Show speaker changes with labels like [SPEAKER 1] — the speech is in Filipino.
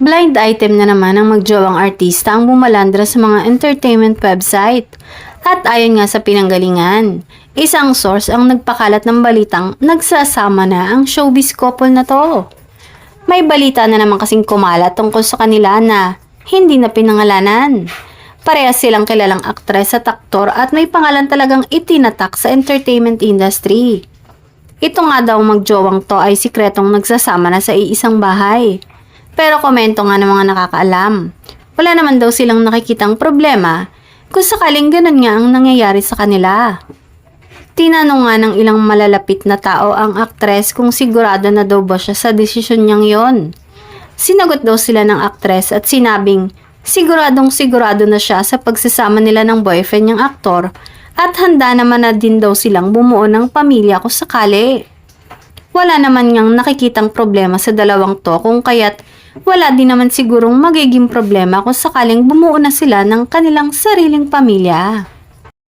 [SPEAKER 1] Blind item na naman ang magjowang artista ang bumalandra sa mga entertainment website. At ayon nga sa pinanggalingan, isang source ang nagpakalat ng balitang nagsasama na ang showbiz couple na to. May balita na naman kasing kumalat tungkol sa kanila na hindi na pinangalanan. Parehas silang kilalang aktres at aktor at may pangalan talagang itinatak sa entertainment industry. Ito nga daw magjowang to ay sikretong nagsasama na sa iisang bahay. Pero komento nga ng mga nakakaalam, wala naman daw silang nakikitang problema kung sakaling ganun nga ang nangyayari sa kanila. Tinanong nga ng ilang malalapit na tao ang aktres kung sigurado na daw ba siya sa desisyon niyang yon. Sinagot daw sila ng aktres at sinabing siguradong sigurado na siya sa pagsasama nila ng boyfriend niyang aktor at handa naman na din daw silang bumuo ng pamilya kung sakali. Wala naman niyang nakikitang problema sa dalawang to kung kaya't wala din naman sigurong magiging problema kung sakaling bumuo na sila ng kanilang sariling pamilya.